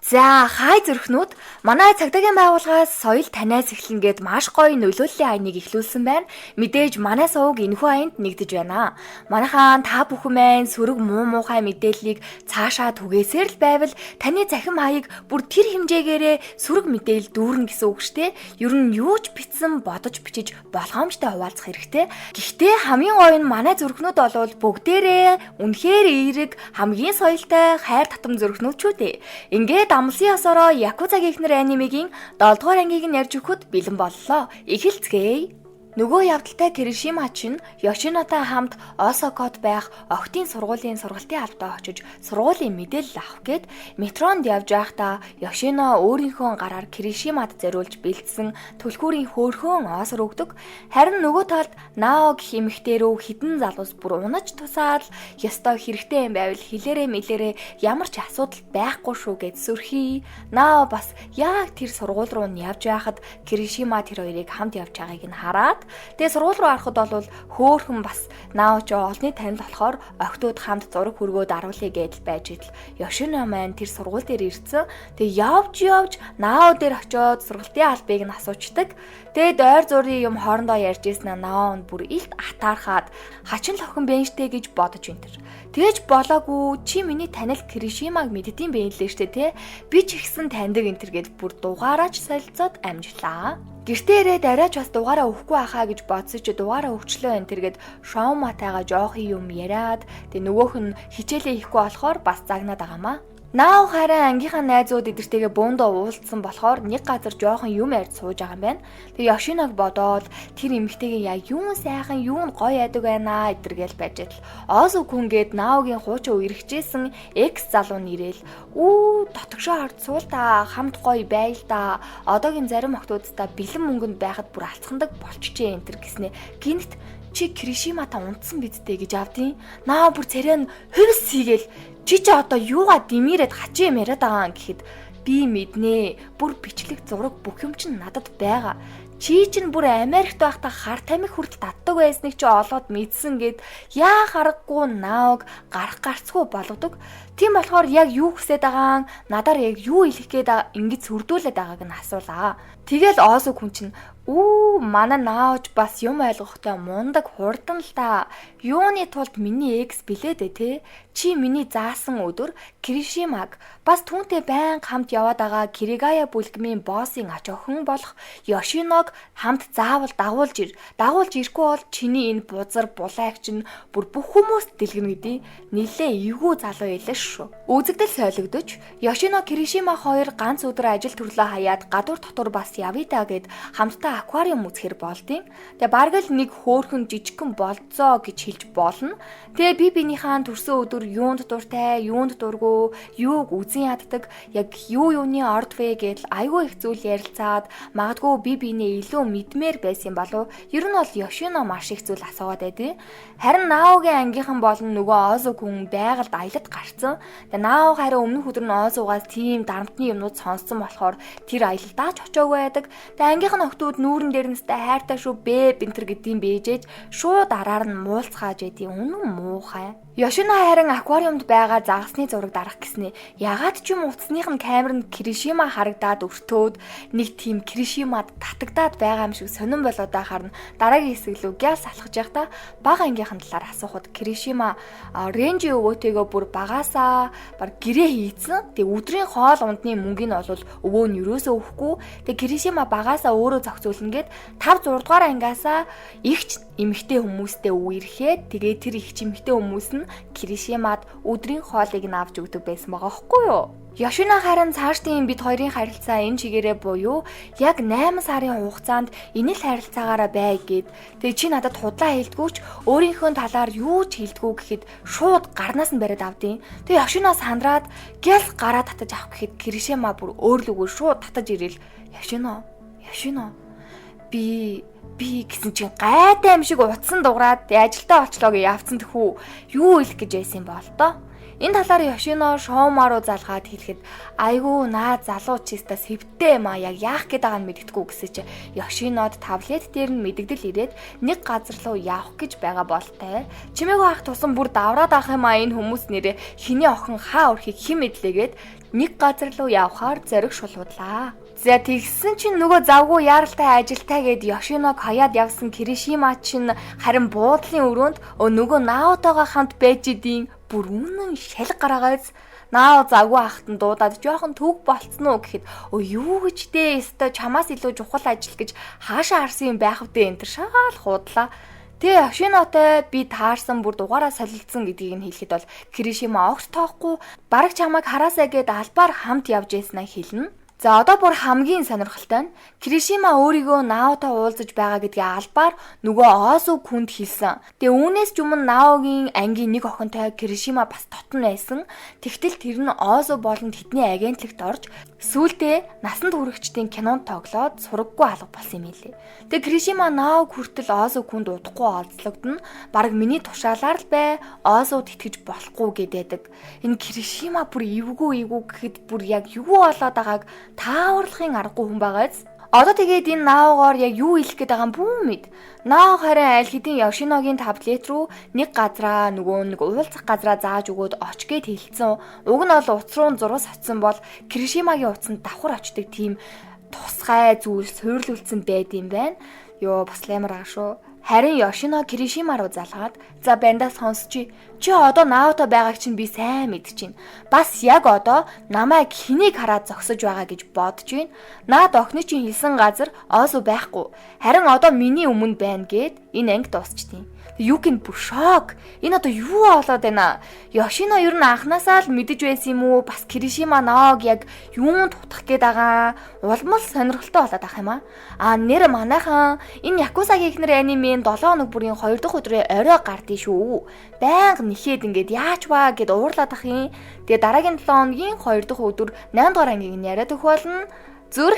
За хай зүрхнүүд манай цагдаагийн байгууллагаас соёл таниас эхлэн гээд маш гоё нөлөөллийн аяныг эхлүүлсэн байна. Мэдээж манай сувг энэхүү аянд нэгдэж байна. Манайхаа та бүхэн маань сөрөг муухай мэдээллийг цаашаа түгээсээр л байвал таны захим хаяг бүр тэр хэмжээгээрээ сөрөг мэдээлэл дүүрнэ гэсэн үг шүү дээ. Ер нь юу ч бичсэн бодож бичиж болгоомжтой хуваалцах хэрэгтэй. Гэхдээ хамгийн гоё нь манай зүрхнүүд болвол бүгдээрээ үнэхээр эерэг хамгийн соёлтой хайр татам зүрхнүүд ч үү. Ингээд амлсан ясаараа Якузагийн эхнэр анимегийн 7 дугаар ангийг нь ярьж өгөхөд бэлэн боллоо. Эхэлцгээе. Нөгөө явдалтай Киришима чинь Ёшинотой хамт Осакод байх охидын сургуулийн сургалтын албатай очиж сургуулийн мэдээлэл авах гээд метронд явж байхдаа Ёшино өөрийнхөө гараар Киришимад зориулж бэлдсэн түлхүүрийн хөөрхөн оосор өгдөг. Харин нөгөө талд Нао гэх эмэгтэй рүү хідэн залуус бүр унаж тусаад ёстой хэрэгтэй юм байвал хэлээрээ мэлээрээ ямар ч асуудал байхгүй шүү гэж сүрхий. Нао бас яг тэр сургууль руу нь явж байхад Киришима тэр хоёрыг хамт явж байгааг нь хараад тэгээ сургууль руу арахад бол хөөхөн бас Нао ч олонний танил болохоор охтууд хамт зураг хүргөөд аруулъя гэдэл байж идэл Ёшино маань тэр сургууль дээр ирсэн. Тэгээ явж Нао дээр очиод сургалтын албыг нь асуучдаг. Тэгээд ойр зургийн юм хоорондоо ярьж ирсэн Нао нь бүр илт атаархаад хачин л охин бэнжтэй гэж бодож өнтер. Тэгэж болоогүй чи миний танил Киришимаг мэддэм бэ лээ штэ те. Би ч ихсэн таньдаг энтер гэд бүр дугаараач солилцоод амжлаа. Гэртээ ирээд арайч бас дугаараа өгөхгүй байхаа гэж бодсоч дугаараа өгчлөө энэ тэргээд Шауматайгаа жоохон юм яриад тэг нөгөөх нь хичээлээ хийхгүй болохоор бас загнаад байгаамаа. Нао хараа ангийнхаа найзууд эдэртэйгээ бөөндөө уулзсан болохоор нэг газар жоохон юм ярьж сууж байгаа юм байна. Тэг Ёшиног бодоод тэр эмэгтэйгээ яг юун сайхан юун гоё яадаг байна эдэргээл байж идэл Оосу күнгээд Наогийн хуучин үерхжсэн экс залуу нэрэл дотгошоо хард суул та хамт гоё байл та одоогийн зарим охтуудтай бэлэн мөнгөнд байхад бүр алцхандаг болчихжээ энэ төр гэснэ гинт чи Киришимата унтсан бидтэй гэж авдیں۔ Наа бүр царай нь хөвс хийгээл чи одоо юугаа димирэд хачи юм яриад байгаа гэхэд би мэднэ. Бүр бичлэг зураг бүх юм чинь надад байгаа. Чи чинь бүр Америкт байхдаа хар тамхи хүртэл татдаг байсныг чи олоод мэдсэн гэд яа харахгүй Наог гарах гарцгүй болгодог. Тийм болохоор яг юу хүсэж байгаа надаар яг юу хэлэх гээд ингэж сүрдүүлээд байгааг нь асуулаа. Тэгэл Оосу хүн чинь манай Наож бас юм ойлгохтой мундаг хурдан л та. Юуны тулд миний экс билээд те. Чи миний заасан өдөр Киришимаг бас түүнтэй байн хамт яваад байгаа Киригая бүлгмийн боссын ач охин болох Ёшиног хамт заавал дагуулж ир. Дагуулж ирэхгүй бол чиний энэ бузар булайгч нь бүр бүх хүмүүст дэлгэнэ гэдэг нилээ эвгүй залуу байлаа шүү. Үзэгдэл солигдож Ёшино Киришима хоёр ганц өдөр ажил төрлөө хаяад гадуур дотор бас явъя да гэд хамтдаа аквариум үзэхэр болдیں۔ Тэгээ бараг л нэг хөөхөн жижигхэн болцоо гэж хэлж болно. Тэгээ би биенийхээ төрсөн өдөр юунд дуртай, юунд дургүй, юуг үзэн яддаг, яг юуны орд вэ гэдэл айгүй их зүйл ярилцаад магадгүй би биенээ илүү мэдмээр байсан болов. Ер нь бол Ёшино маш их зүйл асуугаад байдیں۔ Харин Наогийн ангийнхан болон нөгөө Оосу хүн байгальд аялад гарцсан. Тэгээ Нао харин өмнөх өдөр нь Оосугаас тийм дарамтны юмнууд сонссон болохоор тэр аялалдаа ч очоогүй байдаг. Тэгээ ангийнхан охтууд нүүрэн дээрнэстэй хайртай шүү бэ бинтер гэдгийг бэжээж шууд араар нь муулцгааж байдیں۔ Үнэн муухай. Ёшино харин аквариумд байгаа загасны зураг дарах гэснээ ягаад ч юм утасных нь камер нь Киришима харагдаад өртөөд нэг тийм Киришимад татагдаад байгаа юм шиг сонирн болоод харна. Дараагийн хэсэг лүү гял салхаж байхдаа бага ангийнхан талаар асуухад Киришима ренжи өвөөтэйгөө бүр багаасаа баг гэрээ хийцэн. Тэг өдрийн хоол ундны мөнгөний бол өвөө нь юусоо өгөхгүй. Тэг Киришима багаасаа өөрөө зохицуулна гэд 5 6 дугаар ангиасаа ихч эмэгтэй хүмүүстэй үерхэд тэгээ тэр ихч эмэгтэй хүмүүс нь Киришимад өдрийн хоолыг нь авч өгдөг байсан байгаа байхгүй юу? Ёшино харин цаашдын бид хоёрын харилцаа энэ чигээрээ буюу яг 8 сарын хугацаанд энэ л харилцаагаараа бай гэд. Тэгээ чи надад худлаа хэлдгүүч өөрийнхөө талаар юу ч хэлдгүү гэхэд шууд гарнаас нь бариад авдیں۔ Тэгээ Ёшино сандраад гял гараа татаж авах гэхэд Киришима бүр өөрлөгөө шууд татаж ирэл Ёшино би гэсэн чинь гайтай юм шиг утсан дуграад ажилтаа олчлоо гэж явцсан тэхүү юу хэлэх гэж байсан юм бол тоо. Энэ талаар Ёшино Шоума руу залгаад хэлэхэд айгүй наа залуу чистас хэвтэй юм а яг яах гээд байгааг нь мэддэггүй гэсэн чи Ёшинод таблет дээр нь мэдэгдэл ирээд нэг газар руу явах гэж байгаа болтой. Чимээгүй ах тусан бүр давраад авах юм а энэ хүмүүс нэрээ хиний охин хаа өрхийг хэн мэдлээгээд нэг газар руу явхаар зориг шулуудлаа. За тэгсэн чинь нөгөө завгүй яаралтай ажилтаа гэд Ёшиног хаяад явсан Киришима чинь харин буудлын өрөөнд нөгөө Наотойгоо хамт байж идэв. Бүр үнэн шал гараагаас Нао завгүй ахтан дуудаад жоохон төг болцсон уу гэхэд юу гэж дээ өстой чамаас илүү чухал ажил гэж хаашаа харсан юм байх вдэ энэ төр шаал хуудлаа. Тэгээ Ёшинотой би таарсан бүр дугаараа солилцсон гэдгийг нь хэлэхэд бол Киришима огт тоохгүй бараг чамайг хараасаа гэд албаар хамт явж яснаа хэлнэ. За одоо бүр хамгийн сонирхолтой нь Киришима өөрийгөө Наотой уулзаж байгаа гэдгийг албаар нөгөө Озу хүнд хэлсэн. Тэгээ үүнээс ч өмнө Наогийн ангийн нэг охинтой Киришима бас дотн байсан. Тэгтэл тэр нь Озу болон тэдний агентлагт орж сүүлдээ насанд хүрэгчдийн кинонд тоглоод сураггүй алга болсон юм хэлээ. Тэгээ Киришима Наог хүртэл Озу хүнд удахгүй олзлогдно. Бараг миний тушаалаар л бай Озуд итгэж болохгүй гэдэг. Энэ Киришима бүр эвгүй гэхэд бүр яг юу болоод байгааг тааварлахын аргагүй хүн байгааз. Одоо тэгээд энэ Наогоор яг юу хэлэх гээд байгаа юм бүү мэд. Наог харин аль хэдийн Ёшиногийн таблет руу нэг газраа нэг уулзах газраа зааж өгөөд оч гэд хэлсэн. Уг нь бол утас руу зурвас очсон бол Киришимагийн утсанд давхар очдөг тийм тусгай зүйл суйрлуулсан байд юм байна. Йоо бас лаймар аа шүү. Харин Ёшино Киришима руу залгаад за бандаа сонсчи. Чи одоо Наотой байгааг чинь би сайн мэдчихээн. Бас яг одоо намайг хэнийг хараад зогсож байгаа гэж бодож байна. Наад охины чинь хэлсэн газар Озу байхгүй. Харин одоо миний өмнө байна гэд энэ анги дуусчтیں۔ Юукин бүр шок. Энэ одоо юу болоод байна? Ёшино ер нь анханасаа л мэдэж байсан юм уу? Бас Киришима Наог яг юунд тутах гээд байгаа? Улмал сонирхолтой болоод ах юм аа. Нэр манайхан энэ Якузагийн эхнэр анимын 7 хоног бүрийн 2 дахь өдрөө орой гардыг шүү. Байнга нэхэд ингээд яач баа гэд уурлаад ах юм. Тэгээ дараагийн 7 хоногийн 2 дахь өдөр 8 дугаар ангийг нь яриад өгөх болно. Зүрх